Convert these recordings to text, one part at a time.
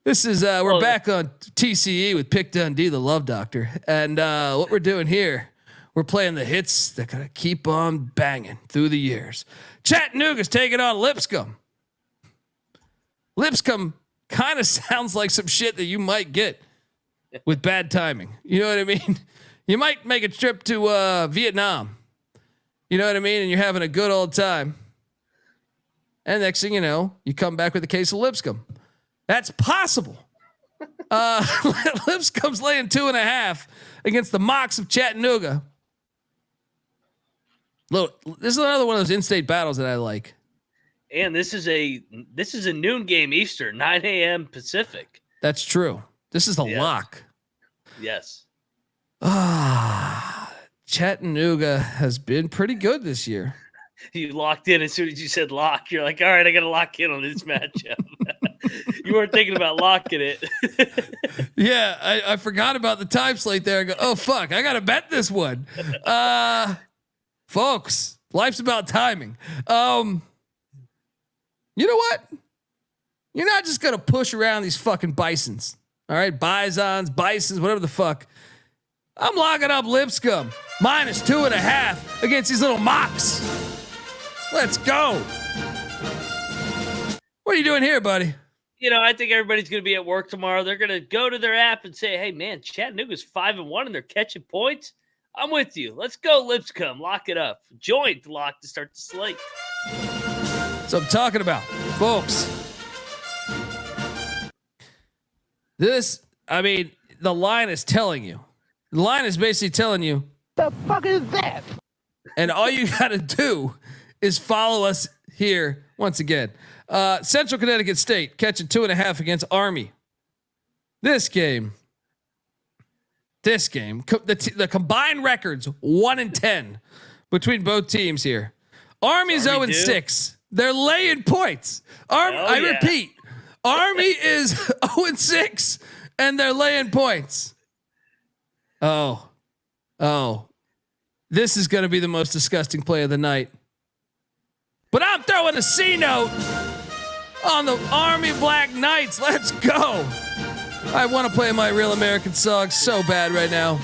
This is we're back on TCE with Pick Dundee, the Love Doctor, and what we're doing here, we're playing the hits that gotta keep on banging through the years. Chattanooga's taking on Lipscomb. Lipscomb kind of sounds like some shit that you might get with bad timing. You know what I mean? You might make a trip to Vietnam. You know what I mean? And you're having a good old time. And next thing you know, you come back with a case of Lipscomb. That's possible. Lipscomb's laying 2.5 against the Mocs of Chattanooga. Look, this is another one of those in-state battles that I like. And this is a noon game Eastern, 9 a.m. Pacific. That's true. This is a lock. Yes. Chattanooga has been pretty good this year. You locked in as soon as you said lock. You're like, all right, I got to lock in on this matchup. You weren't thinking about locking it. Yeah, I forgot about the time slate there. I go, oh, fuck, I got to bet this one. Folks, life's about timing. You know what? You're not just going to push around these fucking bisons. All right, bisons, whatever the fuck. I'm locking up Lipscomb minus 2.5 against these little Mocs. Let's go. What are you doing here, buddy? You know, I think everybody's going to be at work tomorrow. They're going to go to their app and say, hey, man, Chattanooga's 5-1 and they're catching points. I'm with you. Let's go, Lipscomb. Lock it up. Joint lock to start the slate. That's what I'm talking about, folks. The line is telling you. The line is basically telling you, the fuck is that? And all you got to do is follow us here once again. Central Connecticut State catching 2.5 against Army. This game, the combined records 1-10 between both teams here. Army's 0-6. They're laying points. I repeat, Army is 0-6 and they're laying points. Oh, this is going to be the most disgusting play of the night. But I'm throwing a C note on the Army Black Knights. Let's go. I want to play my Real American song so bad right now.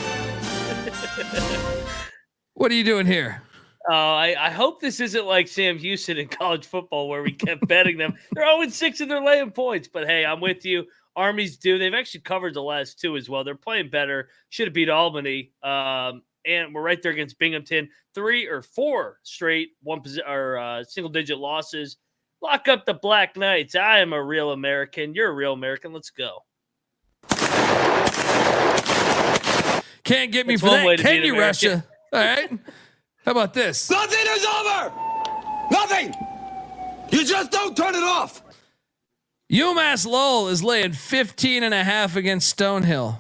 What are you doing here? I hope this isn't like Sam Houston in college football where we kept betting them. They're 0-6 and they're laying points. But hey, I'm with you. Army's due. They've actually covered the last two as well. They're playing better. Should have beat Albany. And we're right there against Binghamton. 3 or 4 straight single-digit losses. Lock up the Black Knights. I am a real American. You're a real American. Let's go. Can't get me for that. Can you, Russia? All right. How about this? Nothing is over. Nothing. You just don't turn it off. UMass Lowell is laying 15.5 against Stonehill.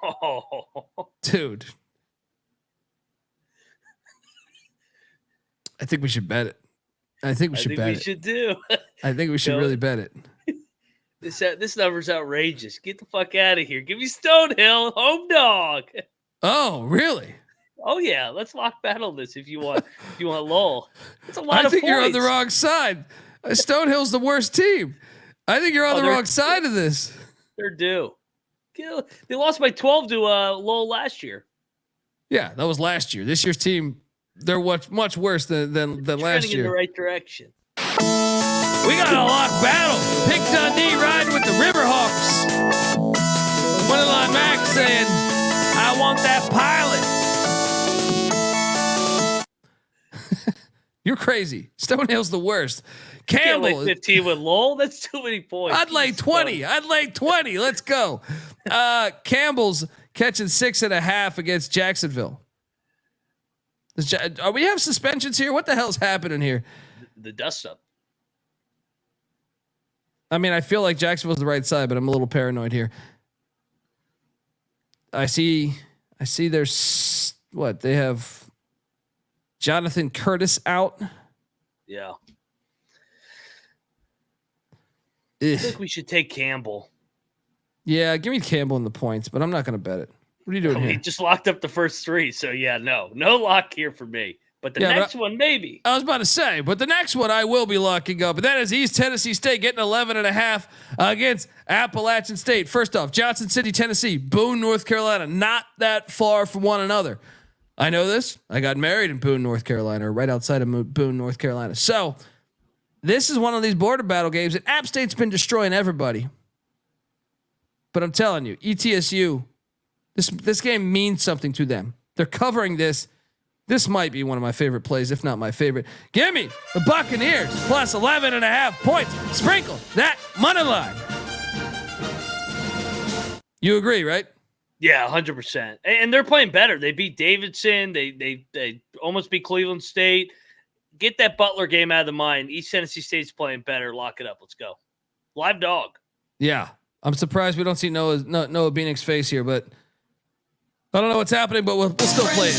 Oh. Dude. I think we should bet it. I think we should really bet it. This number's outrageous. Get the fuck out of here. Give me Stonehill, home dog. Oh, really? Oh yeah, let's lock battle this if you want. If you want Lowell, it's a lot of points. I think you're on the wrong side. Stonehill's the worst team. I think you're on the wrong side of this. They're due. They lost by 12 to Lowell last year. Yeah, that was last year. This year's team, they're much worse than last year. In the right direction. We got a lock battle. Pick Dundee riding with the Riverhawks. Moneyline Mac saying, "I want that pilot." You're crazy. Stonehill's the worst. Campbell 15 with Lowell. That's too many points. I'd lay 20. Let's go. Campbell's catching 6.5 against Jacksonville. Are we have suspensions here? What the hell's happening here? The dust up. I mean, I feel like Jacksonville's the right side, but I'm a little paranoid here. I see there's what they have. Jonathan Curtis out. Yeah. Ugh. I think we should take Campbell. Yeah, give me Campbell in the points, but I'm not going to bet it. What are you doing here? He just locked up the first 3, so yeah, no lock here for me. But the next one, maybe. I was about to say, but the next one I will be locking up. And that is East Tennessee State getting 11.5 against Appalachian State. First off, Johnson City, Tennessee, Boone, North Carolina, not that far from one another. I know this. I got married in Boone, North Carolina, or right outside of Boone, North Carolina. So this is one of these border battle games, and App State's been destroying everybody. But I'm telling you, ETSU, this game means something to them. They're covering this. This might be one of my favorite plays, if not my favorite. Give me the Buccaneers plus 11.5 points. Sprinkle that money line. You agree, right? Yeah, 100%. And they're playing better. They beat Davidson. They almost beat Cleveland State. Get that Butler game out of the mind. East Tennessee State's playing better. Lock it up. Let's go. Live dog. Yeah, I'm surprised we don't see Noah Bieniek's face here, but I don't know what's happening, but we'll still play it.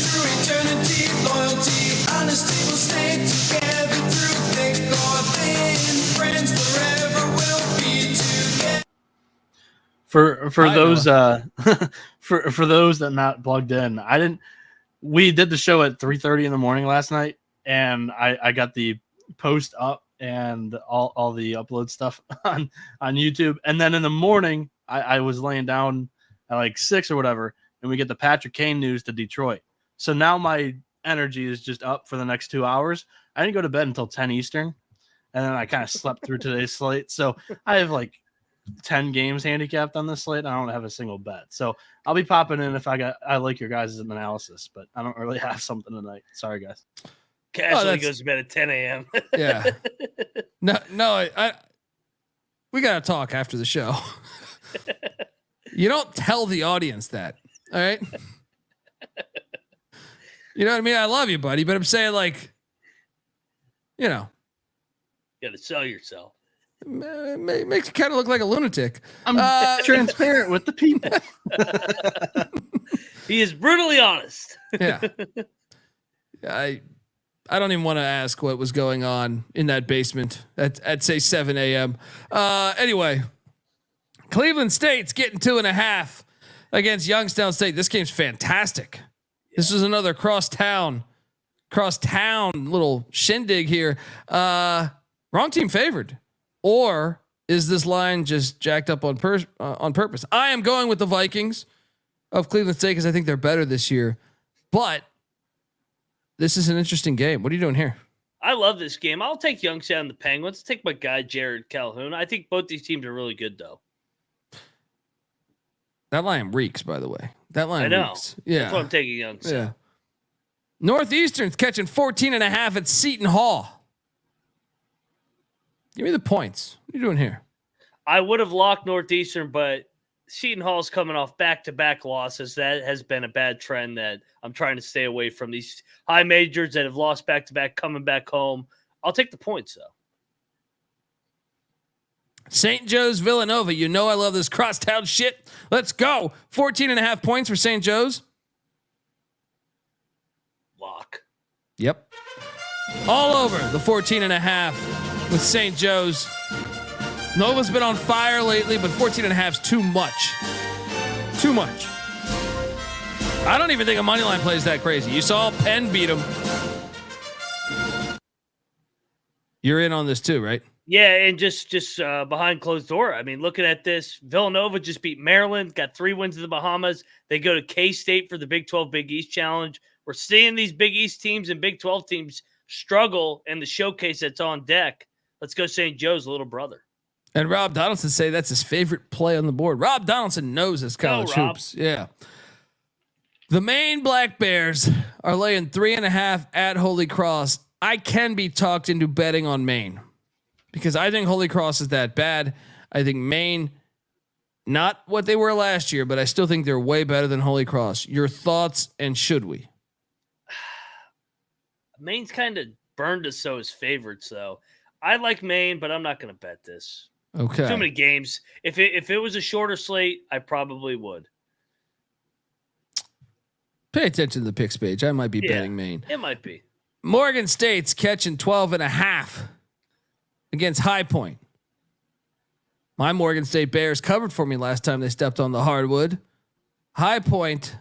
For those for those that not plugged in, we did the show at 3:30 in the morning last night, and I got the post up and all the upload stuff on YouTube, and then in the morning I was laying down at like 6 or whatever, and we get the Patrick Kane news to Detroit. So now my energy is just up for the next 2 hours. I didn't go to bed until 10 Eastern, and then I kind of slept through today's slate. So I have like 10 games handicapped on this slate. I don't have a single bet. So I'll be popping in if I like your guys' analysis, but I don't really have something tonight. Sorry, guys. Casually goes to bed at 10 a.m. Yeah. No, we got to talk after the show. You don't tell the audience that. All right. You know what I mean? I love you, buddy, but I'm saying, like, you know, you got to sell yourself. Makes you kind of look like a lunatic. I'm transparent with the people. He is brutally honest. Yeah. I don't even want to ask what was going on in that basement at say 7 a.m. Anyway, Cleveland State's getting 2.5 against Youngstown State. This game's fantastic. This is another crosstown little shindig here. Wrong team favored. Or is this line just jacked up on purpose? I am going with the Vikings of Cleveland State because I think they're better this year. But this is an interesting game. What are you doing here? I love this game. I'll take Youngstown and the Penguins. I'll take my guy, Jared Calhoun. I think both these teams are really good, though. That line reeks, by the way. That line I know. reeks. Yeah. That's why I'm taking Youngstown. Yeah. Northeastern's catching 14.5 at Seton Hall. Give me the points. What are you doing here? I would have locked Northeastern, but Seton Hall's coming off back-to-back losses. That has been a bad trend that I'm trying to stay away from. These high majors that have lost back-to-back coming back home. I'll take the points, though. St. Joe's Villanova. You know I love this crosstown shit. Let's go. 14.5 points for St. Joe's. Lock. Yep. All over the 14.5 with St. Joe's. Nova's been on fire lately, but 14.5 is too much. Too much. I don't even think a money line play is that crazy. You saw Penn beat them. You're in on this too, right? Yeah, and just behind closed door. I mean, looking at this, Villanova just beat Maryland, got 3 wins in the Bahamas. They go to K-State for the Big 12 Big East Challenge. We're seeing these Big East teams and Big 12 teams struggle in the showcase that's on deck. Let's go St. Joe's little brother. And Rob Donaldson say that's his favorite play on the board. Rob Donaldson knows his college hoops. Yeah. The Maine Black Bears are laying 3.5 at Holy Cross. I can be talked into betting on Maine because I think Holy Cross is that bad. I think Maine, not what they were last year, but I still think they're way better than Holy Cross. Your thoughts, and should we? Maine's kind of burned us so as favorites, though. I like Maine, but I'm not going to bet this. Okay. Too many games. If it was a shorter slate, I probably would. Pay attention to the picks page. I might be betting Maine. It might be. Morgan State's catching 12.5 against High Point. My Morgan State Bears covered for me last time they stepped on the hardwood. High Point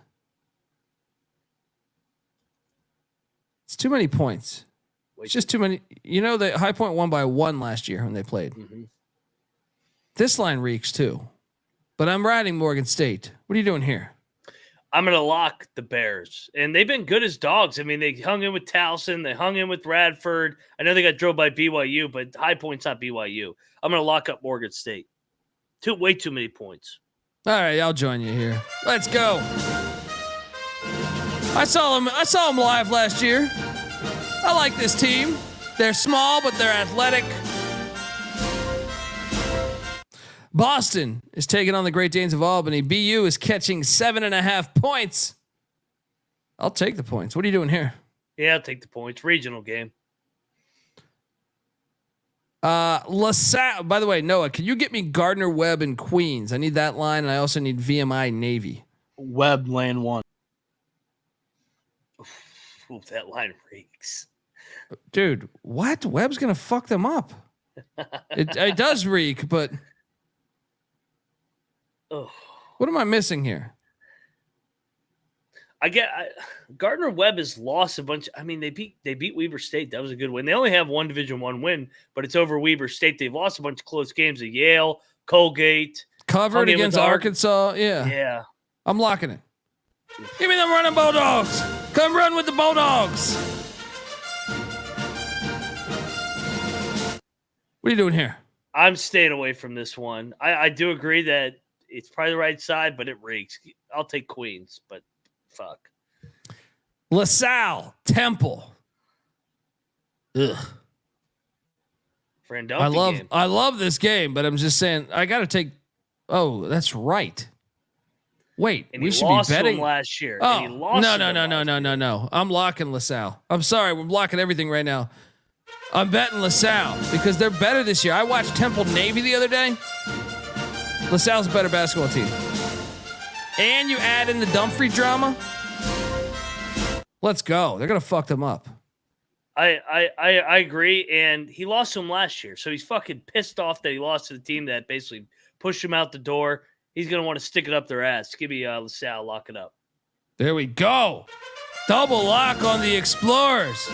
It's too many points. It's just too many. You know, the High Point won by 1 last year when they played. Mm-hmm. This line reeks too. But I'm riding Morgan State. What are you doing here? I'm going to lock the Bears. And they've been good as dogs. I mean, they hung in with Towson. They hung in with Radford. I know they got drilled by BYU, but High Point's not BYU. I'm going to lock up Morgan State. Way too many points. All right, I'll join you here. Let's go. I saw them live last year. I like this team. They're small, but they're athletic. Boston is taking on the Great Danes of Albany. BU is catching 7.5 points. I'll take the points. What are you doing here? Yeah, I'll take the points. Regional game. LaSalle. By the way, Noah, can you get me Gardner Webb and Queens? I need that line, and I also need VMI Navy. Webb lane 1. Ooh, that line reeks. Dude, what? Webb's gonna fuck them up. It does reek, but what am I missing here? Gardner Webb has lost a bunch. I mean, they beat Weber State. That was a good win. They only have one Division I win, but it's over Weber State. They've lost a bunch of close games at Yale, Colgate, covered against Arkansas. Yeah. I'm locking it. Give me them running Bulldogs. Come run with the Bulldogs. What are you doing here? I'm staying away from this one. I do agree that it's probably the right side, but it reeks. I'll take Queens, but fuck. LaSalle, Temple. Ugh. I love this game, but I'm just saying I got to take. Oh, that's right. Wait, and we should be betting last year. Oh, no. I'm locking LaSalle. I'm sorry, we're blocking everything right now. I'm betting LaSalle because they're better this year. I watched Temple Navy the other day. LaSalle's a better basketball team. And you add in the Dumfries drama. Let's go. They're gonna fuck them up. I agree, and he lost to him last year, so he's fucking pissed off that he lost to the team that basically pushed him out the door. He's going to want to stick it up their ass. Give me LaSalle. Lock it up. There we go. Double lock on the Explorers.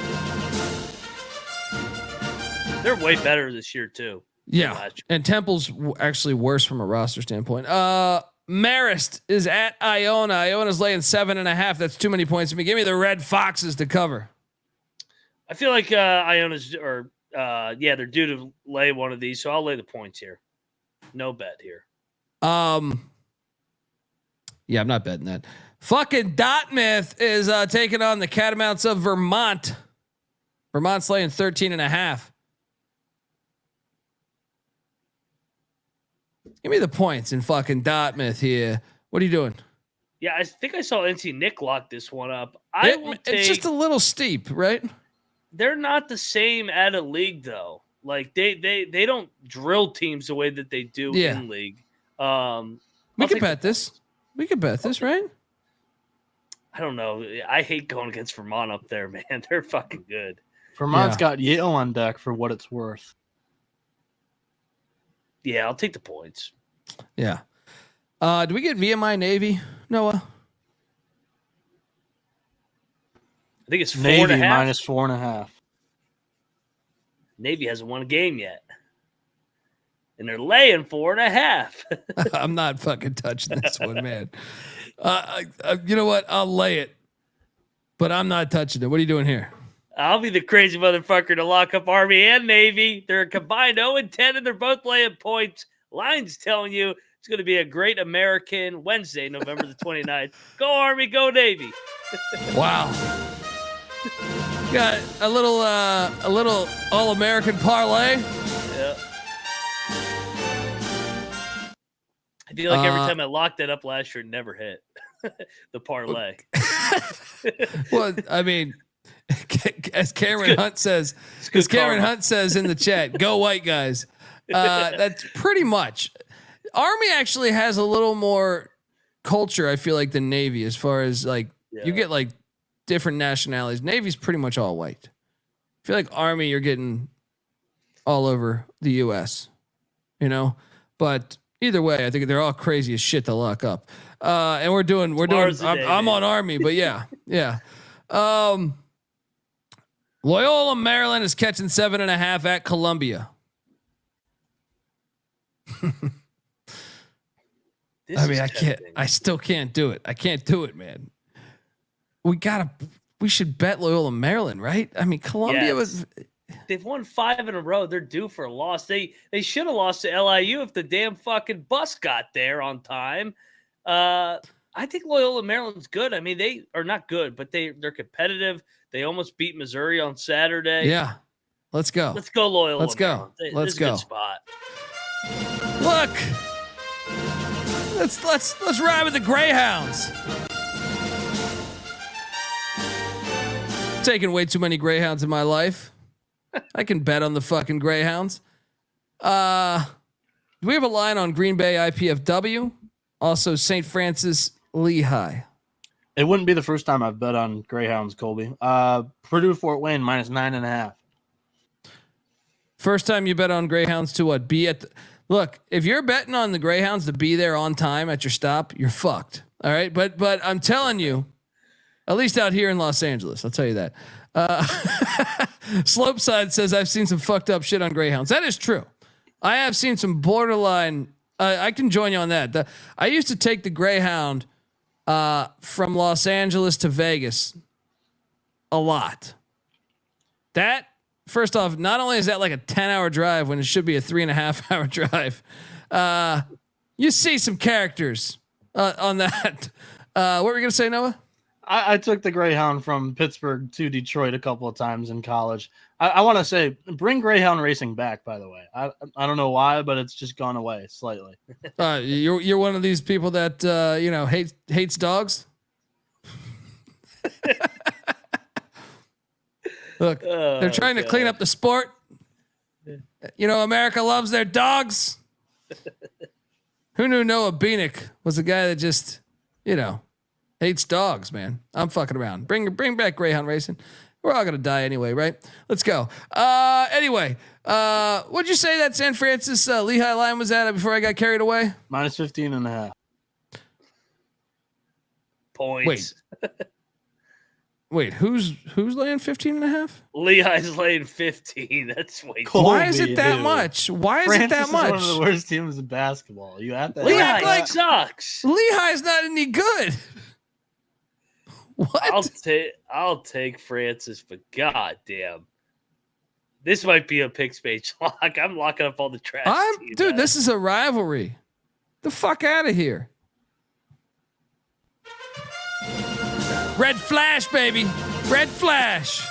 They're way better this year, too. Yeah. And Temple's actually worse from a roster standpoint. Marist is at Iona. Iona's laying 7.5. That's too many points for me. Give me the Red Foxes to cover. I feel like Iona's they're due to lay one of these, so I'll lay the points here. No bet here. Yeah, I'm not betting that. Fucking Dartmouth is taking on the Catamounts of Vermont. Vermont's laying 13.5. Give me the points in fucking Dartmouth here. What are you doing? Yeah, I think I saw NC Nick lock this one up. It's just a little steep, right? They're not the same at a league though. Like they don't drill teams the way that they do in league. We could bet this. We could bet this, right? I don't know. I hate going against Vermont up there, man. They're fucking good. Vermont's got Yale on deck for what it's worth. Yeah, I'll take the points. Yeah. Do we get VMI Navy, Noah? I think it's Navy 4.5. minus 4.5. Navy hasn't won a game yet. And they're laying 4.5. I'm not fucking touching this one, man. You know what? I'll lay it, but I'm not touching it. What are you doing here? I'll be the crazy motherfucker to lock up Army and Navy. They're combined 0-10, and they're both laying points. Line's telling you it's going to be a great American Wednesday, November the 29th. Go Army, go Navy. Wow. Got a little All-American parlay. Yeah. I feel like every time I locked that up last year, it never hit the parlay. Well, I mean, as Cameron Hunt says, because Cameron Hunt says in the chat, "Go white guys." That's pretty much. Army actually has a little more culture, I feel like, than Navy, as far as like you get like different nationalities. Navy's pretty much all white. I feel like Army, you're getting all over the U.S. You know, but either way, I think they're all crazy as shit to lock up. And we're doing. I'm on Army, but yeah. Loyola, Maryland is catching 7.5 at Columbia. I still can't do it. I can't do it, man. We should bet Loyola, Maryland, right? I mean, Columbia was. They've won 5 in a row. They're due for a loss. They should have lost to LIU if the damn fucking bus got there on time. I think Loyola Maryland's good. I mean, they are not good, but they're competitive. They almost beat Missouri on Saturday. Yeah, let's go. Let's go Loyola. Let's go. Maryland. Let's go. Good spot. Look, let's ride with the Greyhounds. Taking way too many Greyhounds in my life. I can bet on the fucking Greyhounds. Do we have a line on Green Bay IPFW? Also St. Francis Lehigh. It wouldn't be the first time I've bet on Greyhounds, Colby. Purdue Fort Wayne -9.5. First time you bet on Greyhounds to what? Look, if you're betting on the Greyhounds to be there on time at your stop, you're fucked. All right. But I'm telling you, at least out here in Los Angeles, I'll tell you that. Slopeside says I've seen some fucked up shit on Greyhounds. That is true. I have seen some borderline. I can join you on that. I used to take the Greyhound from Los Angeles to Vegas a lot. That, first off, not only is that like a 10-hour drive when it should be a 3.5-hour drive, you see some characters on that. What were you going to say, Noah? I took the Greyhound from Pittsburgh to Detroit a couple of times in college. I want to say, bring Greyhound racing back, by the way. I don't know why, but it's just gone away slightly. You're one of these people that hates dogs. Look, they're trying to clean up the sport. America loves their dogs. Who knew Noah Bieniek was a guy that just, hates dogs, man. I'm fucking around. Bring back Greyhound racing. We're all gonna die anyway, right? Let's go. Anyway, what'd you say that San Francis Lehigh line was at before I got carried away? -15.5 points. Wait, who's laying 15.5? Lehigh's laying 15. That's way. Why is it that much? Why is it that much? Is one of the worst teams in basketball. You have to. Lehigh sucks. Lehigh's not any good. What? I'll take Francis, but goddamn, this might be a pick page lock. I'm locking up all the trash. Dude, this is a rivalry. The fuck out of here. Red flash, baby. Red flash.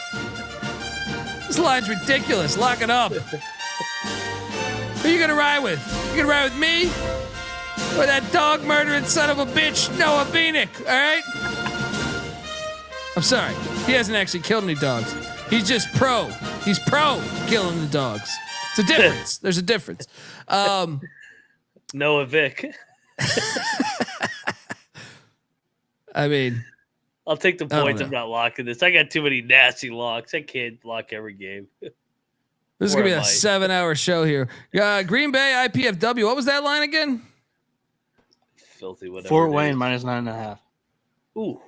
This line's ridiculous. Lock it up. Who you gonna ride with? You gonna ride with me? Or that dog murdering son of a bitch, Noah Bieniek, all right? I'm sorry. He hasn't actually killed any dogs. He's just pro. He's pro killing the dogs. It's a difference. There's a difference. Noah Vic. I mean, I'll take the points. I'm not locking this. I got too many nasty locks. I can't lock every game. This is going to be a 7-hour show here. Green Bay IPFW. What was that line again? Filthy whatever. Fort Wayne -9.5. Ooh.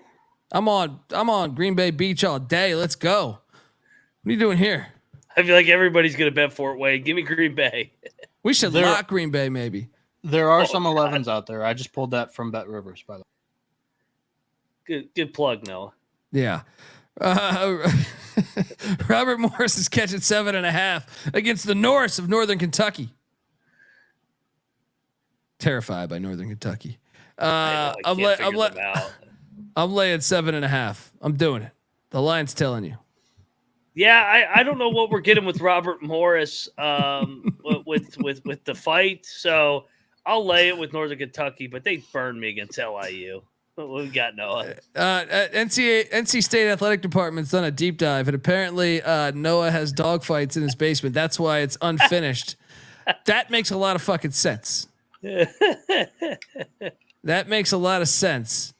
I'm on Green Bay Beach all day. Let's go. What are you doing here? I feel like everybody's going to bet Fort Wayne. Give me Green Bay. We should lock Green Bay maybe. There are some 11s out there. I just pulled that from Bet Rivers, by the way. Good plug, Noah. Yeah. Robert Morris is catching 7.5 against the Norse of Northern Kentucky. Terrified by Northern Kentucky. I'm laying 7.5. I'm doing it. The line's telling you. Yeah, I don't know what we're getting with Robert Morris with the fight. So I'll lay it with Northern Kentucky, but they burned me against LIU. What we got, Noah? NC State Athletic Department's done a deep dive, and apparently Noah has dog fights in his basement. That's why it's unfinished. That makes a lot of fucking sense. That makes a lot of sense.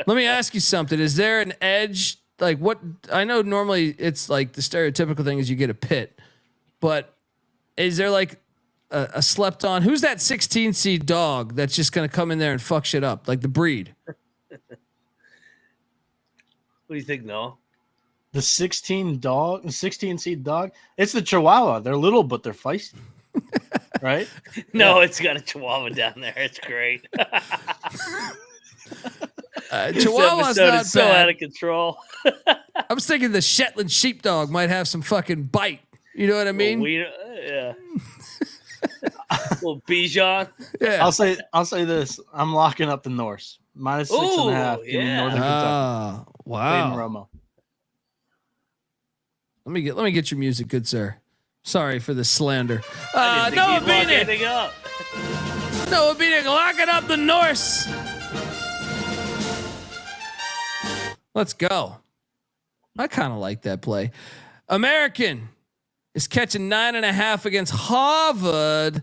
Let me ask you something. Is there an edge? Like what? I know normally it's like the stereotypical thing is you get a pit, but is there like a slept on? Who's that 16 seed dog that's just going to come in there and fuck shit up? Like the breed. What do you think, Noah? The 16 seed dog. It's the Chihuahua. They're little, but they're feisty. Right? No, it's got a Chihuahua down there. It's great. Chihuahua's not so bad. out of control. I was thinking the Shetland sheepdog might have some fucking bite. You know what I mean? Yeah. Little Bichon. Yeah. I'll say this. I'm locking up the Norse. -6.5. Give me Northern Kentucky. Wow. Peyton Romo. Let me get your music, good sir. Sorry for the slander. I didn't Noah think he'd lock Bieniek. anything up. Noah Bieniek locking up the Norse. Let's go. I kind of like that play. American is catching 9.5 against Harvard.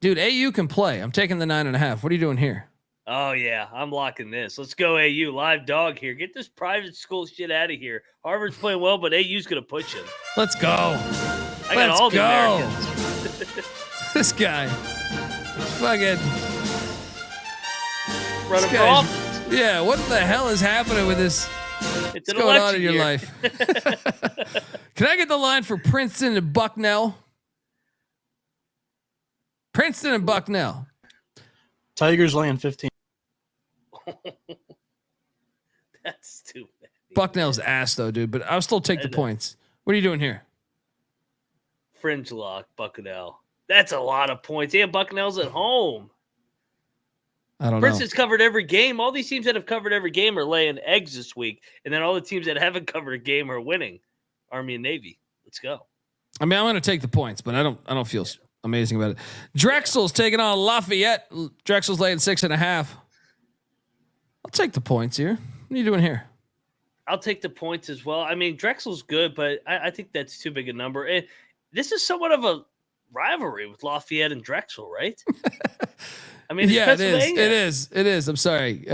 Dude, AU can play. I'm taking the 9.5. What are you doing here? Oh, yeah. I'm locking this. Let's go, AU. Live dog here. Get this private school shit out of here. Harvard's playing well, but AU's going to push him. Let's go. I got all the Americans. This guy. Fucking. Running for guy's- office. Yeah, what the hell is happening with this? It's What's an going on election in your year. life? Can I get the line for Princeton and Bucknell? Princeton and Bucknell. Tigers laying 15. That's stupid. Bucknell's ass though, dude. But I'll still take the points. What are you doing here? Fringe lock, Bucknell. That's a lot of points. And Bucknell's at home. I don't know. Princeton's covered every game. All these teams that have covered every game are laying eggs this week. And then all the teams that haven't covered a game are winning. Army and Navy. Let's go. I mean, I'm going to take the points, but I don't feel amazing about it. Drexel's taking on Lafayette. Drexel's laying 6.5. I'll take the points here. What are you doing here? I'll take the points as well. I mean, Drexel's good, but I think that's too big a number. And this is somewhat of a rivalry with Lafayette and Drexel, right? I mean, Yeah, it Pennsylvania. is. It is. I'm sorry.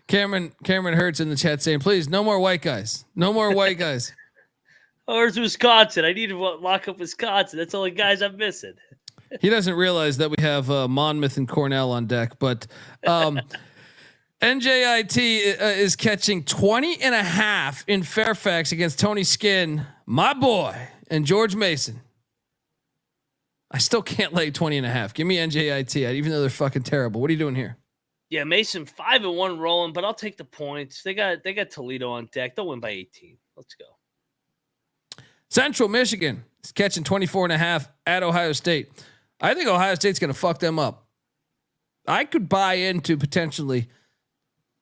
Cameron Hurts in the chat saying, please, no more white guys. No more white guys. Oh, it's Wisconsin. I need to lock up Wisconsin. That's the only guys I'm missing. He doesn't realize that we have Monmouth and Cornell on deck, but NJIT is catching 20.5 in Fairfax against Tony Skinn, my boy, and George Mason. I still can't lay 20.5. Give me NJIT, even though they're fucking terrible. What are you doing here? Yeah, Mason 5-1 rolling, but I'll take the points. They got Toledo on deck. They'll win by 18. Let's go. Central Michigan is catching 24.5 at Ohio State. I think Ohio State's going to fuck them up. I could buy into potentially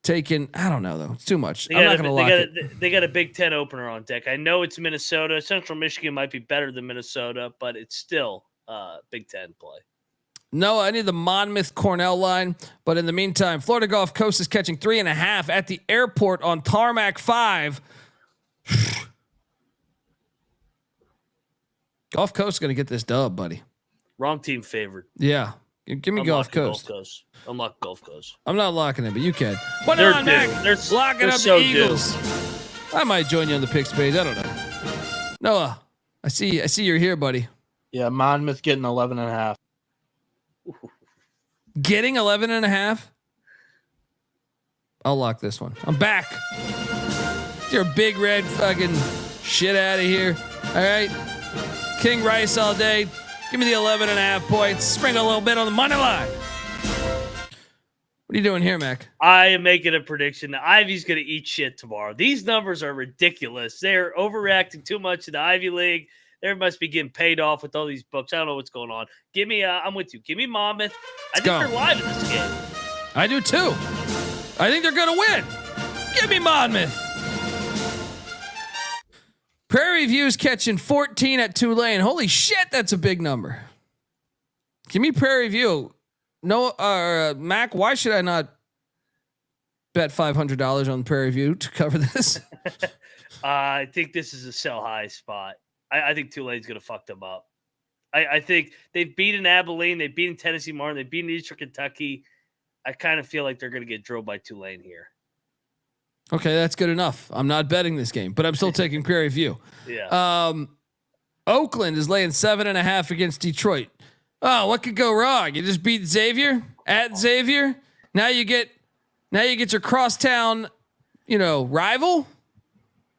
taking. I don't know though. It's too much. I'm not going to lock it. They got a Big Ten opener on deck. I know it's Minnesota. Central Michigan might be better than Minnesota, but it's still Big Ten play. No, I need the Monmouth Cornell line. But in the meantime, Florida Gulf Coast is catching 3.5 at the airport on Tarmac 5. Gulf Coast is going to get this dub, buddy. Wrong team favored. Yeah. Give me Gulf Coast. I'm locking Gulf Coast. I'm not locking it, but you can. What They're on, due. Mac? They're locking up so the Eagles. I might join you on the picks page. I don't know. Noah, I see you're here, buddy. Yeah, Monmouth getting 11.5. Getting 11.5. I'll lock this one. I'm back. Get your big red fucking shit out of here. All right. King Rice all day. Give me the 11.5 points. Sprinkle a little bit on the money line. What are you doing here, Mac? I am making a prediction that Ivy's going to eat shit tomorrow. These numbers are ridiculous. They're overreacting too much to the Ivy League. They must be getting paid off with all these books. I don't know what's going on. Give me, I'm with you. Give me Monmouth. I think they're live in this game. I do too. I think they're going to win. Give me Monmouth. Prairie View's catching 14 at Tulane. Holy shit, that's a big number. Give me Prairie View. No, Mac, why should I not bet $500 on Prairie View to cover this? I think this is a sell high spot. I think Tulane's going to fuck them up. I think they've beaten Abilene. They've beaten Tennessee Martin. They've beaten Eastern Kentucky. I kind of feel like they're going to get drilled by Tulane here. Okay, that's good enough. I'm not betting this game, but I'm still taking Prairie View. Yeah. Oakland is laying 7.5 against Detroit. Oh, what could go wrong? You just beat Xavier at Xavier. Now you get your crosstown, rival.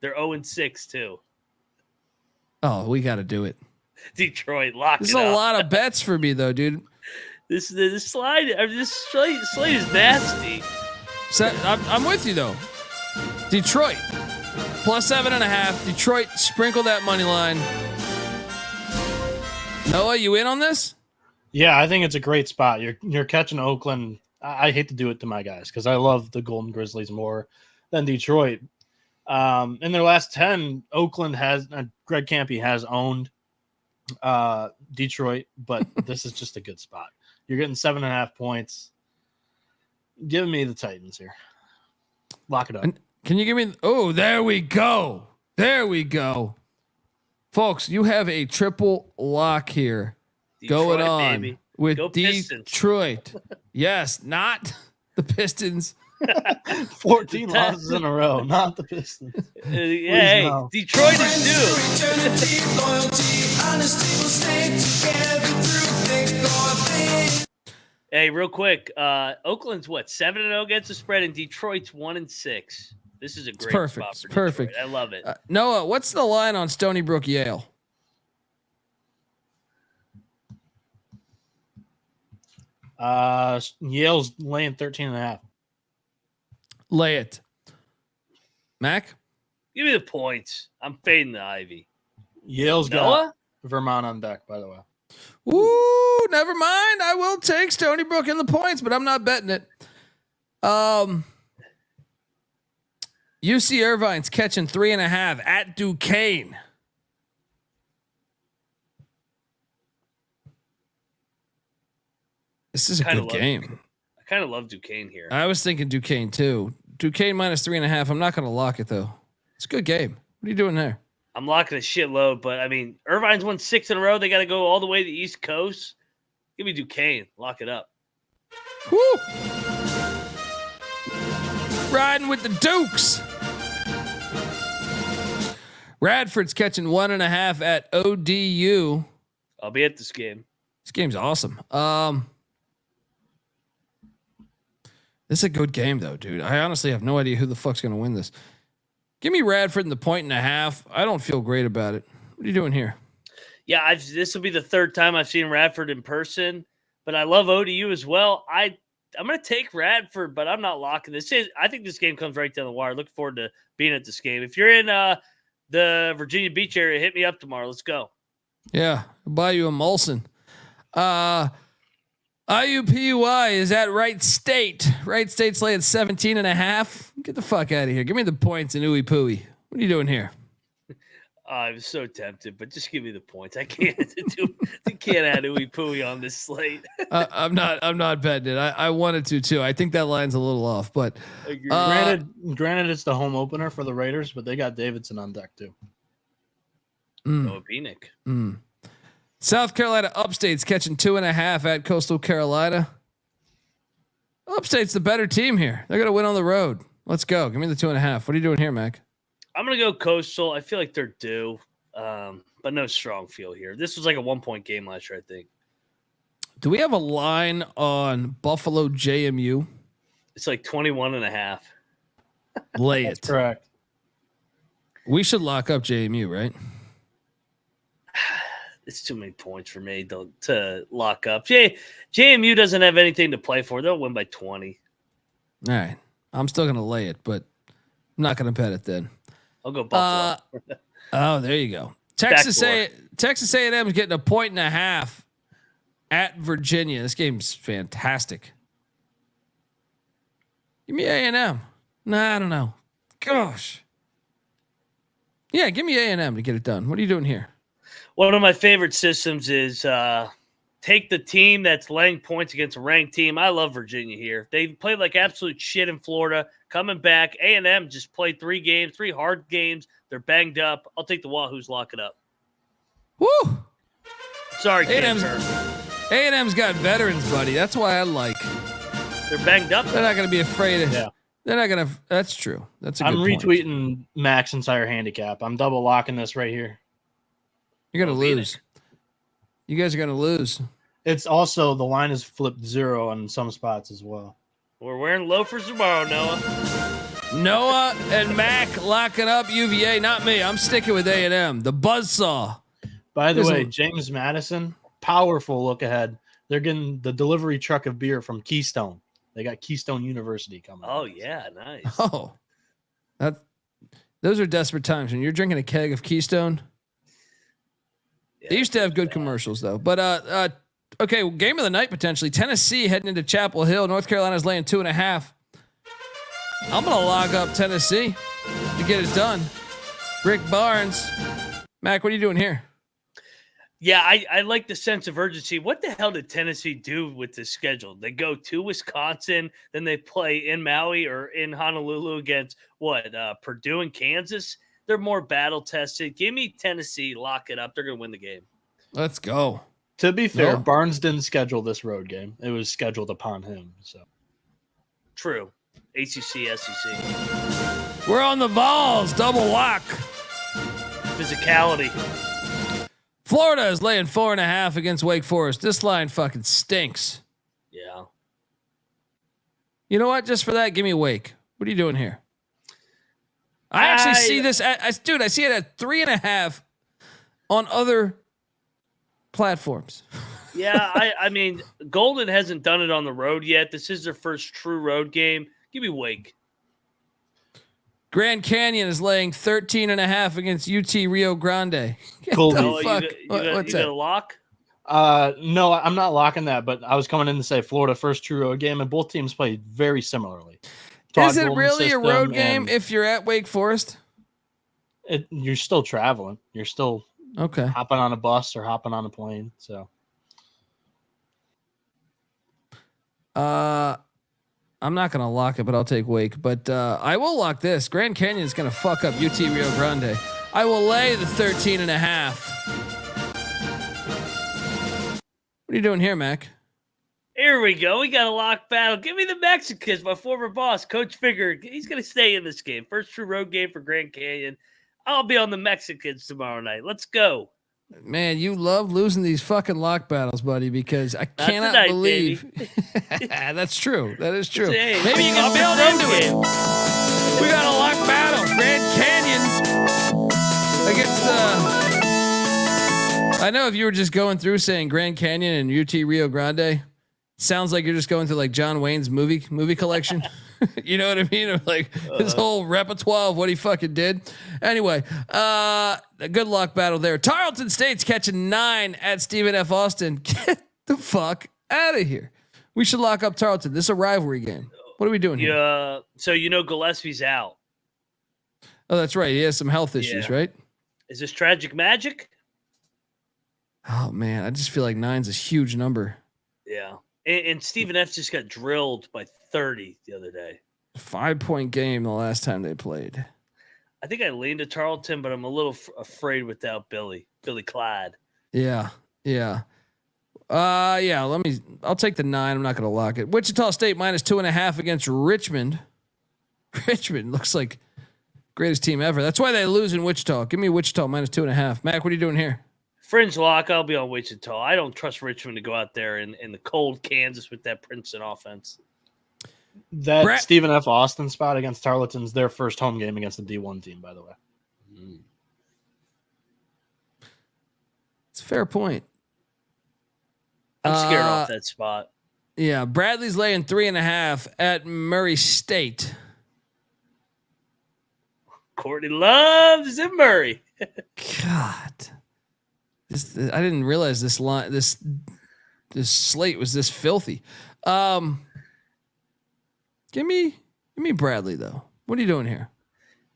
They're 0-6 too. Oh, we got to do it. Detroit, lock This it is a up. lot of bets for me, though, dude. This slate is nasty. So, I'm with you, though. Detroit, plus 7.5. Detroit, sprinkle that money line. Noah, you in on this? Yeah, I think it's a great spot. You're catching Oakland. I hate to do it to my guys because I love the Golden Grizzlies more than Detroit. In their last 10, Oakland has Greg Kampe has owned Detroit, but this is just a good spot. You're getting 7.5 points. Give me the Titans here. Lock it up. And can you give me? Oh, there we go. There we go, folks. You have a triple lock here going on baby. with Go Detroit. Yes, not the Pistons. 14 losses in a row, not the Pistons. Hey, no. Detroit is due. Hey, real quick, Oakland's what 7-0 against the spread, and Detroit's 1-6. This is a great spot for Detroit. Perfect. I love it. Noah, what's the line on Stony Brook Yale? Yale's laying 13.5. Lay it, Mac. Give me the points. I'm fading the Ivy. Yale's Noah? got Vermont on deck, by the way. Ooh, never mind. I will take Stony Brook in the points, but I'm not betting it. UC Irvine's catching 3.5 at Duquesne. This is a good game. I kind of love Duquesne here. I was thinking Duquesne too. Duquesne minus 3.5. I'm not going to lock it though. It's a good game. What are you doing there? I'm locking a shitload, but I mean, Irvine's won 6 in a row. They got to go all the way to the East Coast. Give me Duquesne. Lock it up. Woo! Riding with the Dukes. Radford's catching 1.5 at ODU. I'll be at this game. This game's awesome. This is a good game though, dude. I honestly have no idea who the fuck's going to win this. Give me Radford in the 1.5. I don't feel great about it. What are you doing here? Yeah, this will be the third time I've seen Radford in person, but I love ODU as well. I'm going to take Radford, but I'm not locking this. I think this game comes right down the wire. Looking forward to being at this game. If you're in the Virginia Beach area, hit me up tomorrow. Let's go. Yeah, I'll buy you a Molson. IUPUI is at Wright State. Wright State's laying 17.5. Get the fuck out of here. Give me the points in Ooey Pooey. What are you doing here? I was so tempted, but just give me the points. I can't add Ooey Pooey on this slate. I'm not betting it. I wanted to too. I think that line's a little off, but Granted, it's the home opener for the Raiders, but they got Davidson on deck too. Noah Bieniek. South Carolina Upstate's catching 2.5 at Coastal Carolina. Upstate's the better team here. They're gonna win on the road. Let's go. Give me the 2.5. What are you doing here, Mac? I'm gonna go Coastal. I feel like they're due, but no strong feel here. This was like a 1-point game last year, I think. Do we have a line on Buffalo JMU? It's like 21.5. Lay That's it. correct. We should lock up JMU, right? It's too many points for me to lock up. JMU doesn't have anything to play for. They'll win by 20. All right. I'm still going to lay it, but I'm not going to bet it then. I'll go Buffalo. Oh, there you go. Texas A&M is getting 1.5 at Virginia. This game's fantastic. Give me A&M. Nah, I don't know. Gosh. Yeah, give me A&M to get it done. What are you doing here? One of my favorite systems is take the team that's laying points against a ranked team. I love Virginia here. They played like absolute shit in Florida. Coming back, A&M just played 3 hard games. They're banged up. I'll take the Wahoos. Lock it up. Woo! Sorry, A&M's got veterans, buddy. That's why I like. They're banged up. They're not going to be afraid of. Yeah. They're not going to. That's true. That's a good I'm point. retweeting McIntyre handicap. I'm double locking this right here. You're going to lose. You guys are going to lose. It's also the line is flipped 0 on some spots as well. We're wearing loafers tomorrow, Noah. Noah and Mac locking up UVA. Not me. I'm sticking with A&M. The buzzsaw. By the way, James Madison, powerful look ahead. They're getting the delivery truck of beer from Keystone. They got Keystone University coming. Oh, yeah. Nice. Oh, those are desperate times when you're drinking a keg of Keystone. Yeah, they used to have good commercials though. But okay, game of the night potentially. Tennessee heading into Chapel Hill. North Carolina's laying 2.5. I'm gonna log up Tennessee to get it done. Rick Barnes, Mac, what are you doing here? Yeah, I like the sense of urgency. What the hell did Tennessee do with this schedule? They go to Wisconsin, then they play in Maui or in Honolulu against Purdue and Kansas. They're more battle tested. Give me Tennessee, lock it up. They're going to win the game. Let's go. To be fair, Barnes didn't schedule this road game. It was scheduled upon him. So true. ACC, SEC. We're on the balls. Double lock. Physicality. Florida is laying 4.5 against Wake Forest. This line fucking stinks. Yeah. You know what? Just for that, give me Wake. What are you doing here? I actually see this. I see it at 3.5 on other platforms. Yeah, I mean, Golden hasn't done it on the road yet. This is their first true road game. Give me Wake. Grand Canyon is laying 13.5 against UT Rio Grande. Colby. What's that? A lock? No, I'm not locking that, but I was coming in to say Florida first true road game, and both teams played very similarly. Is it really a road game if you're at Wake Forest? You're still traveling. You're still hopping on a bus or hopping on a plane. So, I'm not gonna lock it, but I'll take Wake. But I will lock this. Grand Canyon is gonna fuck up UT Rio Grande. I will lay the 13.5. What are you doing here, Mac? Here we go. We got a lock battle. Give me the Mexicans. My former boss, Coach Figger, he's going to stay in this game. First true road game for Grand Canyon. I'll be on the Mexicans tomorrow night. Let's go. Man, you love losing these fucking lock battles, buddy, because I cannot believe. That's true. That is true. Maybe you can build into it. We got a lock battle. Grand Canyon against I know if you were just going through saying Grand Canyon and UT Rio Grande, sounds like you're just going through like John Wayne's movie collection. You know what I mean? Or like his whole repertoire of what he fucking did. Anyway, a good luck battle there. Tarleton State's catching 9 at Stephen F. Austin. Get the fuck out of here. We should lock up Tarleton. This is a rivalry game. What are we doing here? So Gillespie's out. Oh, that's right. He has some health issues, right? Is this tragic magic? Oh man, I just feel like 9's a huge number. Yeah. And Stephen F. just got drilled by 30 the other day. 5-point game the last time they played. I think I leaned to Tarleton, but I'm a little afraid without Billy Clyde. Yeah. I'll take the 9. I'm not going to lock it. Wichita State minus 2.5 against Richmond. Richmond looks like greatest team ever. That's why they lose in Wichita. Give me Wichita minus 2.5. Mac, what are you doing here? Fringe lock. I'll be on Wichita. I don't trust Richmond to go out there in the cold Kansas with that Princeton offense. That Stephen F. Austin spot against Tarleton's their first home game against the D1 team, by the way. It's a fair point. I'm scared off that spot. Yeah, Bradley's laying 3.5 at Murray State. Courtney loves it, Murray. God. I didn't realize this line, this slate was this filthy. Give me Bradley though. What are you doing here?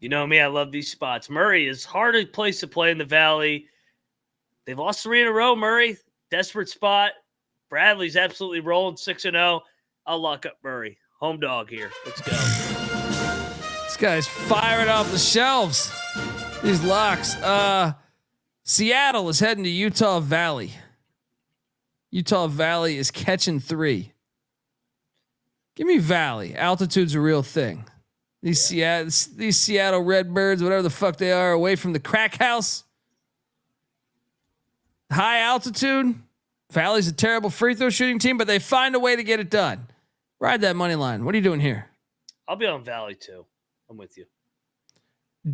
You know me, I love these spots. Murray is hard a place to play in the Valley. They've lost 3 in a row. Murray, desperate spot. Bradley's absolutely rolling 6-0. I'll lock up Murray. Home dog here. Let's go. This guy's firing off the shelves. These locks. Seattle is heading to Utah Valley. Utah Valley is catching 3. Give me Valley. Altitude's a real thing. These Seattle Redbirds, whatever the fuck they are, away from the crack house. High altitude. Valley's a terrible free throw shooting team, but they find a way to get it done. Ride that money line. What are you doing here? I'll be on Valley too. I'm with you.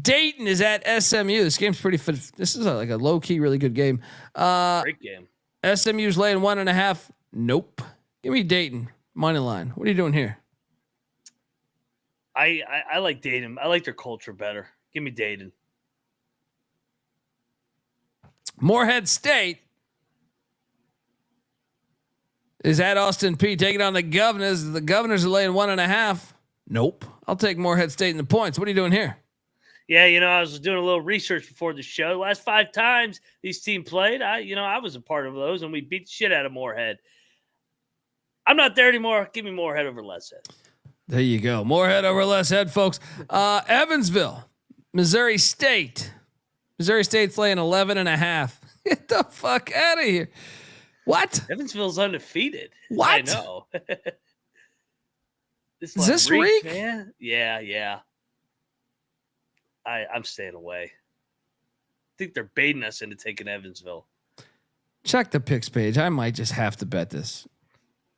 Dayton is at SMU. This game's pretty. This is like a low key, really good game. Great game. SMU's laying 1.5. Nope. Give me Dayton money line. What are you doing here? I like Dayton. I like their culture better. Give me Dayton. Morehead State is at Austin Peay taking on the Governors. The Governors are laying 1.5. Nope. I'll take Morehead State in the points. What are you doing here? Yeah, I was doing a little research before the show. The last 5 times these teams played, I was a part of those, and we beat the shit out of Morehead. I'm not there anymore. Give me Morehead over Lesshead. There you go. Morehead over Lesshead, folks. Evansville, Missouri State. Missouri State's laying 11.5. Get the fuck out of here. What? Evansville's undefeated. What? I know. Is this Reek? Man? Yeah. I'm staying away. I think they're baiting us into taking Evansville. Check the picks page. I might just have to bet this.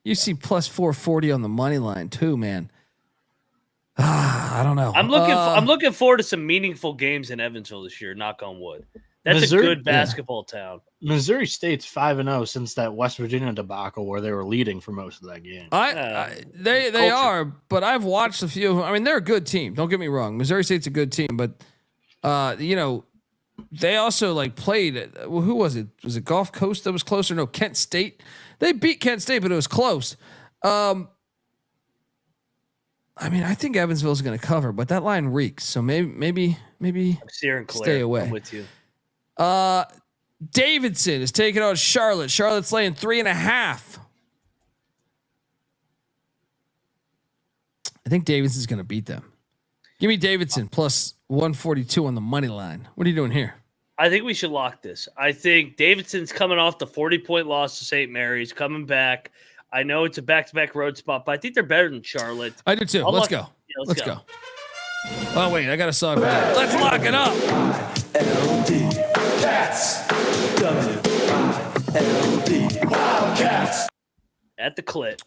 You see plus 440 on the money line too, man. I don't know. I'm looking forward to some meaningful games in Evansville this year. Knock on wood. That's Missouri, a good basketball town. Missouri State's 5-0 since that West Virginia debacle where they were leading for most of that game. They are, but I've watched a few of them. I mean, they're a good team. Don't get me wrong. Missouri State's a good team, but they also like played. Who was it? Was it Gulf Coast that was closer? No, Kent State. They beat Kent State, but it was close. I mean, I think Evansville's going to cover, but that line reeks. So maybe I'm steering clear. Stay away. I'm with you. Davidson is taking on Charlotte. Charlotte's laying 3.5. I think Davidson's going to beat them. Give me Davidson plus 142 on the money line. What are you doing here? I think we should lock this. I think Davidson's coming off the 40-point loss to St. Mary's, coming back. I know it's a back-to-back road spot, but I think they're better than Charlotte. I do too. Let's go. Yeah, let's go. Oh, wait. I got a song for that. Let's lock it up. LD Cats. WILD Wildcats. At the clit.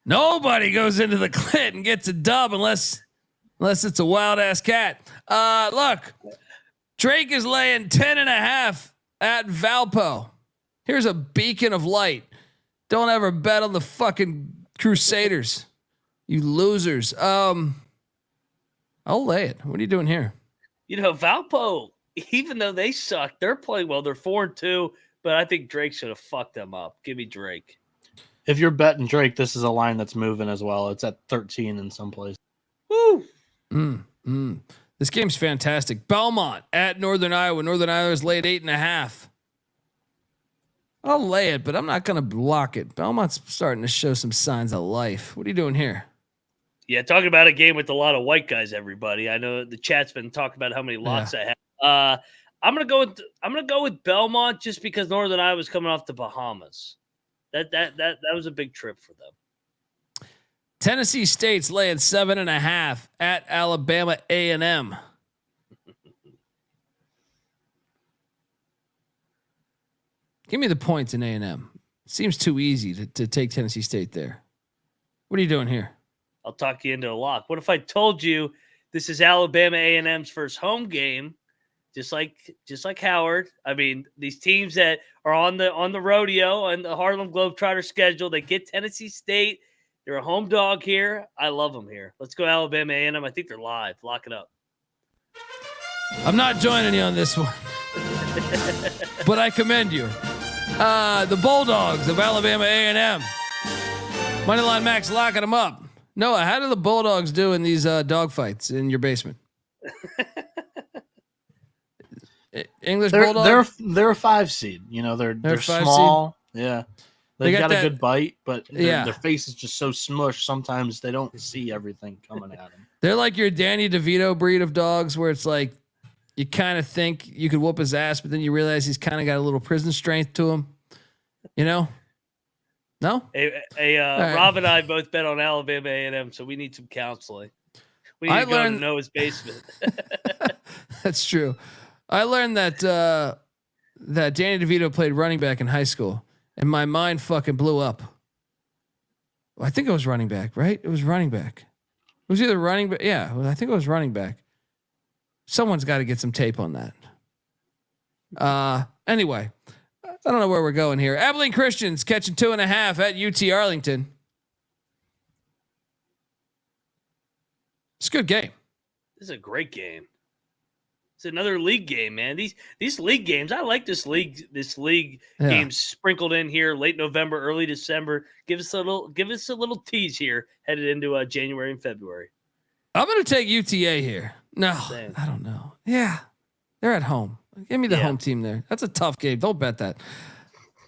Nobody goes into the clit and gets a dub unless it's a wild ass cat. Look, Drake is laying 10.5 at Valpo. Here's a beacon of light. Don't ever bet on the fucking Crusaders, you losers. I'll lay it. What are you doing here? Valpo, even though they suck, they're playing well. They're 4-2, but I think Drake should have fucked them up. Give me Drake. If you're betting Drake, this is a line that's moving as well. It's at 13 in some places. Woo! This game's fantastic. Belmont at Northern Iowa. Northern Iowa's laid 8.5. I'll lay it, but I'm not going to block it. Belmont's starting to show some signs of life. What are you doing here? Yeah, talking about a game with a lot of white guys, everybody. I know the chat's been talking about how many locks I have. I'm gonna go with Belmont just because Northern Iowa's coming off the Bahamas. That was a big trip for them. Tennessee State's laying 7.5 at Alabama A&M. Give me the points in A&M. Seems too easy to take Tennessee State there. What are you doing here? I'll talk you into a lock. What if I told you this is Alabama A&M's first home game, just like Howard? I mean, these teams that are on the rodeo and the Harlem Globetrotter schedule, they get Tennessee State. They're a home dog here. I love them here. Let's go Alabama A&M. I think they're live. Lock it up. I'm not joining you on this one, but I commend you. The Bulldogs of Alabama A&M. Moneyline Max locking them up. Noah, how do the Bulldogs do in these dog fights in your basement? English Bulldog? They're a 5 seed. They're small. Seed? Yeah. They've got a good bite, but their face is just so smushed. Sometimes they don't see everything coming at them. They're like your Danny DeVito breed of dogs where it's like you kind of think you could whoop his ass, but then you realize he's kind of got a little prison strength to him. No? Right. Rob and I both bet on Alabama A&M, so we need some counseling. We need to go to Noah's basement. That's true. I learned that Danny DeVito played running back in high school, and my mind fucking blew up. I think it was running back, right? It was running back. was either running back. Yeah, I think it was running back. Someone's got to get some tape on that. Anyway, I don't know where we're going here. Abilene Christians catching 2.5 at UT Arlington. It's a good game. This is a great game. It's another league game, man. These league games, I like this league game sprinkled in here late November, early December. Give us a little tease here headed into January and February. I'm going to take UTA here. No, Same. I don't know. Yeah, they're at home. Give me the home team there. That's a tough game. Don't bet that.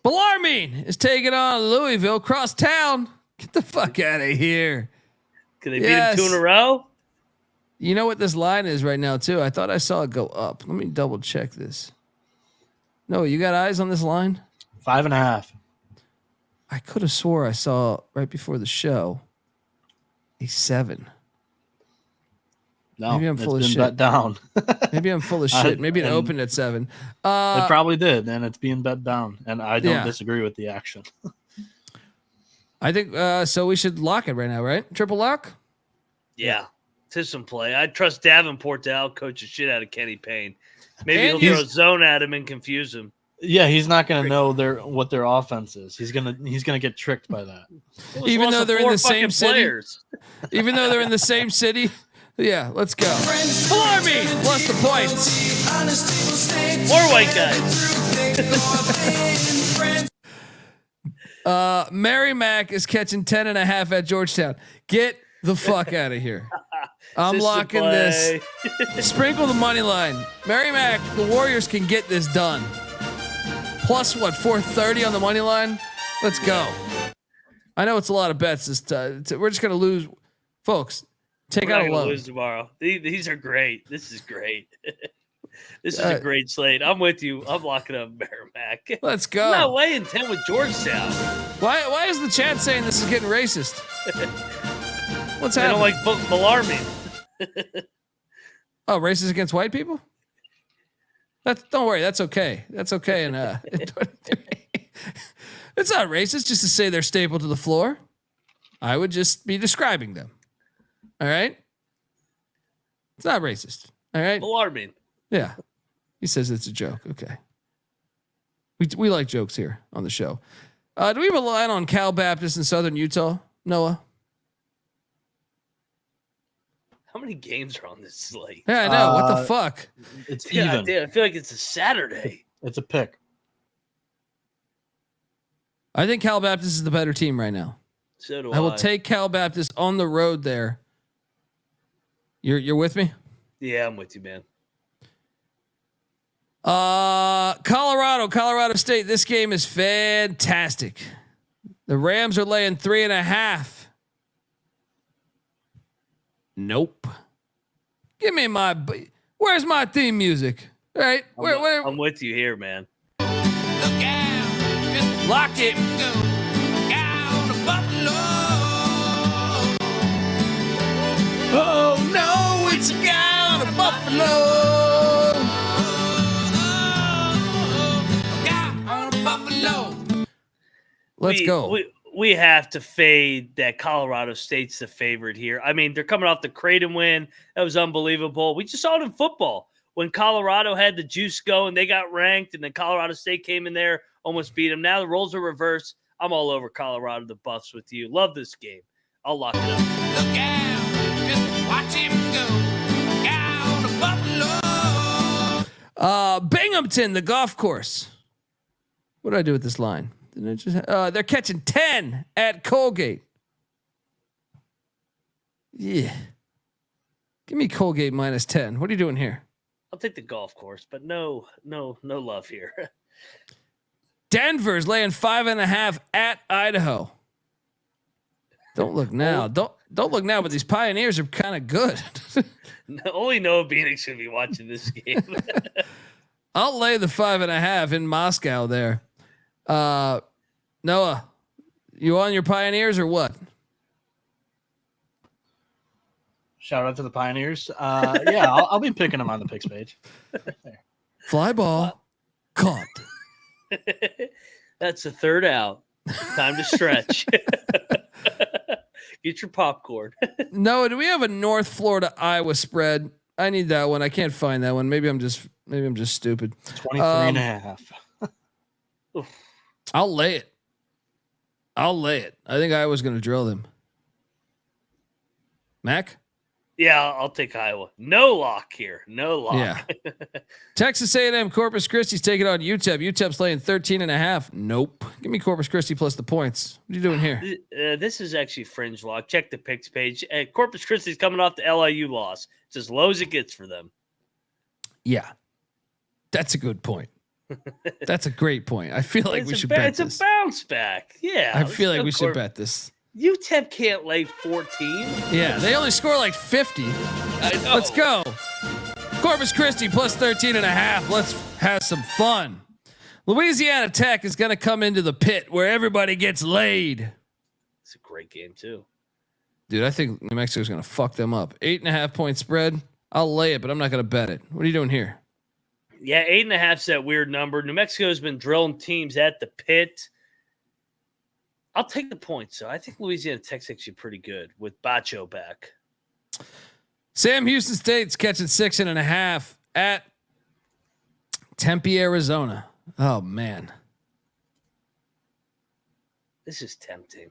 Bellarmine is taking on Louisville cross town. Get the fuck out of here. Can they beat them 2 in a row? You know what this line is right now, too? I thought I saw it go up. Let me double check this. No, you got eyes on this line? 5.5. I could have swore I saw right before the show a 7. No, maybe I'm full of shit. Bet down. Maybe I'm full of shit. Maybe it opened at 7. It probably did, and it's being bet down. And I don't disagree with the action. I think so. We should lock it right now, right? Triple lock? Yeah. To some play. I trust Davenport to outcoach the shit out of Kenny Payne. Maybe he'll throw a zone at him and confuse him. Yeah, he's not going to know what their offense is. He's gonna get tricked by that. Even though they're in the same city. Even though they're in the same city. Yeah, let's go. Bellarmine plus the points. More white guys. Merrimack is catching 10.5 at Georgetown. Get the fuck out of here. I'm locking this. Sprinkle the money line. Merrimack, the Warriors can get this done. Plus what, 430 on the money line? Let's go. I know it's a lot of bets. We're just going to lose. Folks, take out a load. Lose tomorrow. These are great. This is great. This is a great slate. I'm with you. I'm locking up Merrimack. Let's go. I'm not laying 10 with Georgetown. Why is the chat saying this is getting racist? What's happening? I don't like Bellarmine. Oh, racist against white people? Don't worry, that's okay. That's okay. And it's not racist just to say they're stapled to the floor. I would just be describing them. All right. It's not racist. All right. Bellarmine. Yeah. He says it's a joke. Okay. We like jokes here on the show. Do we rely on Cal Baptist in Southern Utah, Noah? How many games are on this slate? Yeah, I know. What the fuck? It's even. Damn, I feel like it's a Saturday. It's a pick. I think Cal Baptist is the better team right now. So do I will take Cal Baptist on the road there. You're with me? Yeah, I'm with you, man. Colorado State. This game is fantastic. The Rams are laying 3.5. Nope. Give me where's my theme music? All right. Where? I'm with you here, man. Look out, just Lock it. go down to Buffalo. Oh no, it's down to Buffalo. Down to Buffalo. Let's go. We have to fade that Colorado State's the favorite here. I mean, they're coming off the Creighton win. That was unbelievable. We just saw it in football when Colorado had the juice go and they got ranked, and then Colorado State came in there, almost beat them. Now the roles are reversed. I'm all over Colorado, the Buffs with you. Love this game. I'll lock it up. Look out, just watch him go down to Buffalo. Binghamton, the golf course. What did I do with this line? They're catching 10 at Colgate. Yeah. Give me Colgate minus 10. What are you doing here? I'll take the golf course, but no love here. Denver's laying 5.5 at Idaho. Don't look now. Don't look now, but these Pioneers are kind of good. Only Noah Bieniek's gonna be watching this game. I'll lay the 5.5 in Moscow there. Noah, you on your Pioneers or what? Shout out to the Pioneers. Yeah, I'll be picking them on the picks page. Fly ball caught. That's the third out. Time to stretch. Get your popcorn. Noah, do we have a North Florida Iowa spread? I need that one. I can't find that one. Maybe I'm just stupid. 23 and a half. I'll lay it. I think Iowa's going to drill them. Mac? Yeah, I'll take Iowa. No lock here. No lock. Yeah. Texas A&M Corpus Christi's taking on UTEP. UTEP's laying 13.5. Nope. Give me Corpus Christi plus the points. What are you doing here? This is actually fringe lock. Check the picks page. Corpus Christi's coming off the LIU loss. It's as low as it gets for them. Yeah. That's a good point. That's a great point. I feel like we should bet this. It's a bounce back. Yeah. I feel like we should bet this. UTEP can't lay 14. Yeah, they only score like 50. I know. Let's go. Corpus Christi plus 13.5. Let's have some fun. Louisiana Tech is going to come into the pit where everybody gets laid. It's a great game too. Dude, I think New Mexico's going to fuck them up. 8.5 point spread. I'll lay it, but I'm not going to bet it. What are you doing here? Yeah, 8.5's that weird number. New Mexico's been drilling teams at the pit. I'll take the points. So I think Louisiana Tech's actually pretty good with Bacho back. Sam Houston State's catching 6.5 at Tempe, Arizona. Oh man, this is tempting.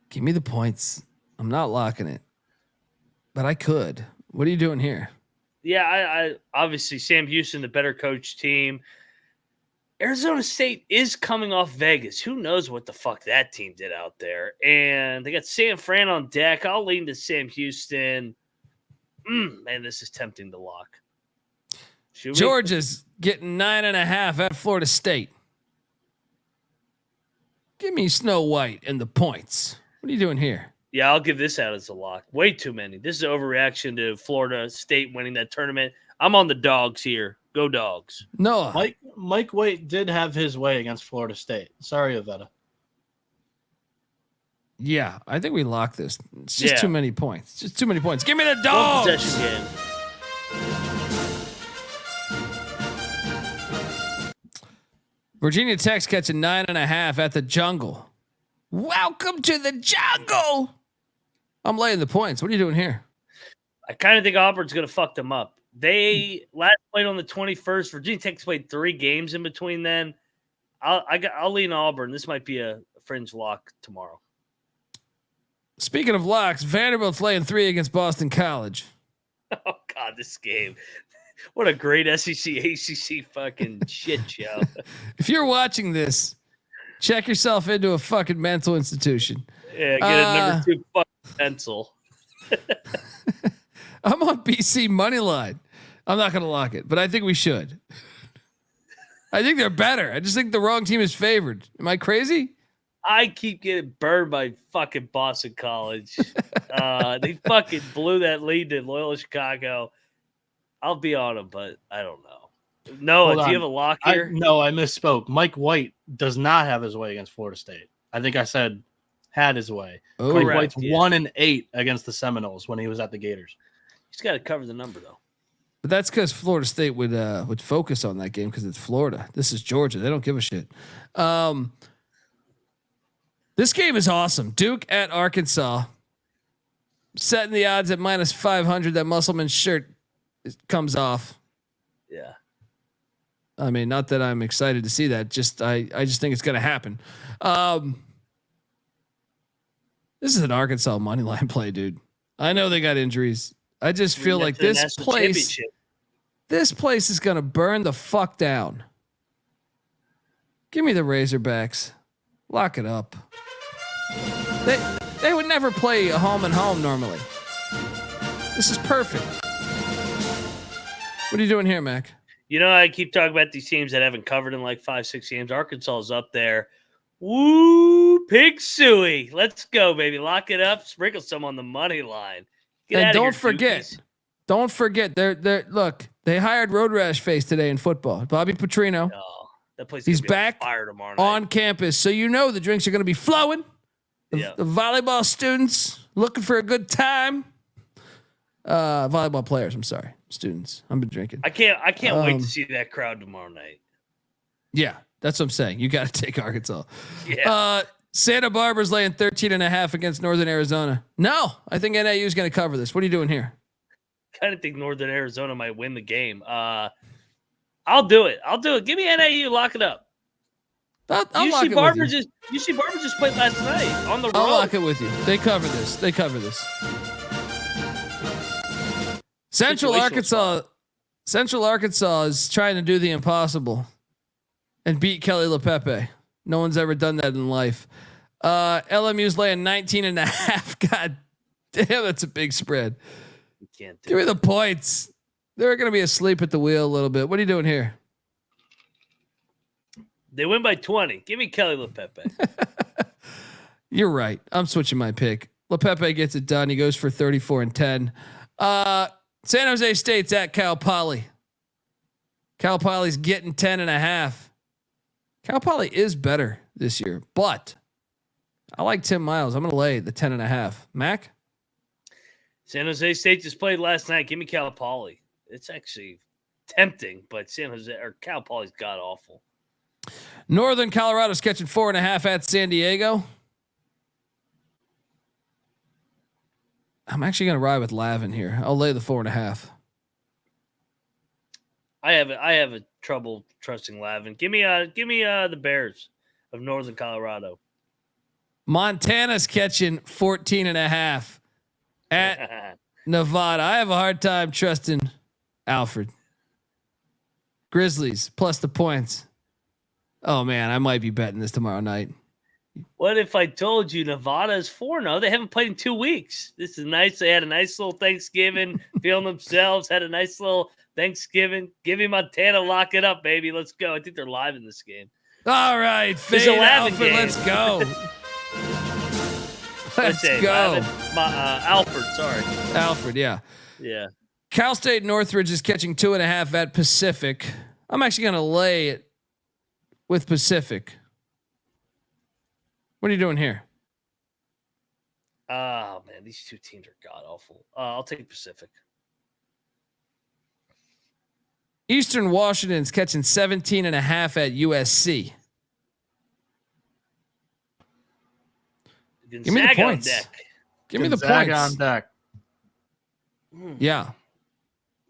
Give me the points. I'm not locking it, but I could. What are you doing here? Yeah, I obviously Sam Houston, the better coach team. Arizona State is coming off Vegas. Who knows what the fuck that team did out there? And they got San Fran on deck. I'll lean to Sam Houston. Man, this is tempting to lock. Georgia's getting 9.5 at Florida State. Give me Snow White and the points. What are you doing here? Yeah, I'll give this out as a lock. Way too many. This is an overreaction to Florida State winning that tournament. I'm on the dogs here. Go dogs. Noah. Mike White did have his way against Florida State. Sorry, Avetta. Yeah, I think we lock this. It's just too many points. Just too many points. Give me the dogs. One possession game. Virginia Tech's catching 9.5 at the Jungle. Welcome to the jungle. I'm laying the points. What are you doing here? I kind of think Auburn's going to fuck them up. They last played on the 21st. Virginia Tech's played 3 games in between then. I'll lean Auburn. This might be a fringe lock tomorrow. Speaking of locks, Vanderbilt's laying 3 against Boston College. Oh, God, this game. What a great SEC, ACC fucking shit show. If you're watching this, check yourself into a fucking mental institution. Yeah, get a number 2 fucking pencil. I'm on BC money line. I'm not going to lock it, but I think we should. I think they're better. I just think the wrong team is favored. Am I crazy? I keep getting burned by fucking Boston College. They fucking blew that lead to Loyola Chicago. I'll be on them, but I don't know. Noah, do you have a lock here? No, I misspoke. Mike White does not have his way against Florida State. I think I said had his way. Oh, Mike White's 1-8 against the Seminoles when he was at the Gators. He's got to cover the number, though. But that's because Florida State would focus on that game because it's Florida. This is Georgia. They don't give a shit. This game is awesome. Duke at Arkansas. Setting the odds at minus 500. That Musselman shirt comes off. Yeah. I mean, not that I'm excited to see that. Just I just think it's going to happen. This is an Arkansas money line play, dude. I know they got injuries. I just feel like this place is going to burn the fuck down. Give me the Razorbacks. Lock it up. They would never play a home and home normally. This is perfect. What are you doing here, Mac? You know, I keep talking about these teams that haven't covered in like 5-6 games. Arkansas is up there. Woo, pig suey. Let's go, baby. Lock it up. Sprinkle some on the money line. And don't forget, they're look, they hired Road Rash Face today in football. Bobby Petrino. Oh, that place he's back on fire tomorrow night. On campus. So you know the drinks are going to be flowing. The volleyball students looking for a good time. Volleyball players, I'm sorry. Students. I've been drinking. I can't wait to see that crowd tomorrow night. Yeah. That's what I'm saying. You got to take Arkansas. Yeah. Santa Barbara's laying 13.5 against Northern Arizona. No, I think NAU is going to cover this. What are you doing here? Kind of think Northern Arizona might win the game. I'll do it. Give me NAU. Lock it up. I'll lock it with you. UC Barber just played last night on the road. I'll lock it with you. They cover this. Central Arkansas is trying to do the impossible and beat Kelly LePepe. No one's ever done that in life. LMU's laying 19.5. God damn, that's a big spread. You can't do Give me the points. They're going to be asleep at the wheel a little bit. What are you doing here? They win by 20. Give me Kelly LePepe. You're right. I'm switching my pick. LePepe gets it done. He goes for 34-10. San Jose State's at Cal Poly. Cal Poly's getting 10.5. Cal Poly is better this year, but I like Tim Miles. I'm going to lay the 10.5. Mac? San Jose State just played last night. Give me Cal Poly. It's actually tempting, but Cal Poly's god awful. Northern Colorado's catching 4.5 at San Diego. I'm actually going to ride with Lavin here. I'll lay the 4.5. I have a trouble trusting Lavin. Give me the Bears of Northern Colorado. Montana's catching 14.5 at Nevada. I have a hard time trusting Alfred. Grizzlies plus the points. Oh man, I might be betting this tomorrow night. What if I told you Nevada is 4-0? They haven't played in 2 weeks. This is nice. They had a nice little Thanksgiving, feeling themselves, had a nice little Thanksgiving. Give me Montana, lock it up, baby. Let's go. I think they're live in this game. All right, Fade Alfred, game. Let's go. Let's go. Alfred, sorry. Alfred, yeah. Yeah. Cal State Northridge is catching 2.5 at Pacific. I'm actually going to lay it with Pacific. What are you doing here? Oh, man, these two teams are god-awful. I'll take Pacific. Eastern Washington's catching 17.5 at USC. Gonzaga Give me the points. On deck. Give me the Gonzaga points. on deck. Yeah.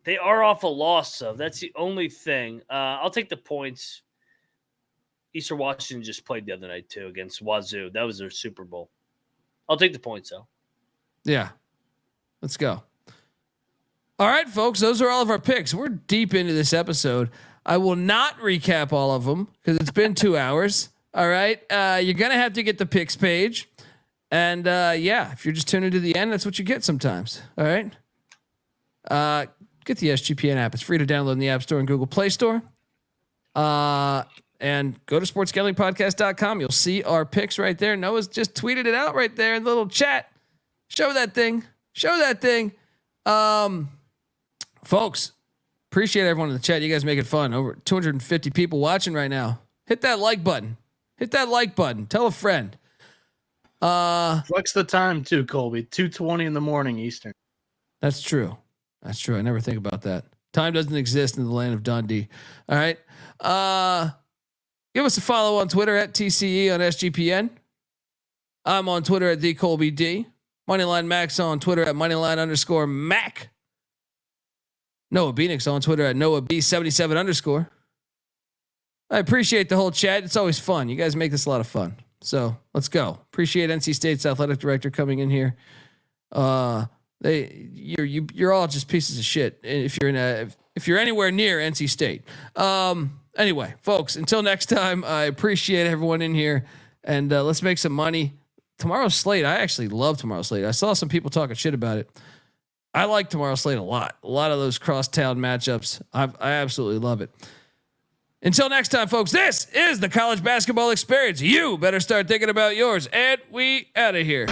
They are off a loss, though. That's the only thing. I'll take the points. Eastern Washington just played the other night, too, against Wazoo. That was their Super Bowl. I'll take the points, though. Yeah. Let's go. All right, folks. Those are all of our picks. We're deep into this episode. I will not recap all of them because it's been 2 hours. All right. You're going to have to get the picks page. And yeah, if you're just tuning to the end, that's what you get sometimes. All right. Get the SGPN app. It's free to download in the App Store and Google Play Store. And go to sportsgamblingpodcast.com. You'll see our picks right there. Noah's just tweeted it out right there in the little chat. Show that thing. Folks, appreciate everyone in the chat. You guys make it fun. Over 250 people watching right now. Hit that like button. Tell a friend. Flex the time too, Colby. 2:20 in the morning Eastern. That's true. I never think about that. Time doesn't exist in the land of Dundee. All right. Give us a follow on Twitter at TCE on SGPN. I'm on Twitter at TheColbyD. Moneyline Max on Twitter at Moneyline_Mac. Noah Bieniek on Twitter at NoahB77_. I appreciate the whole chat. It's always fun. You guys make this a lot of fun. So let's go. Appreciate NC State's athletic director coming in here. You're all just pieces of shit if you're anywhere near NC State. Anyway, folks, until next time, I appreciate everyone in here, and let's make some money. Tomorrow's slate, I actually love tomorrow's slate. I saw some people talking shit about it. I like tomorrow's slate a lot. A lot of those crosstown matchups. I absolutely love it. Until next time, folks, this is the college basketball experience. You better start thinking about yours, and we out of here.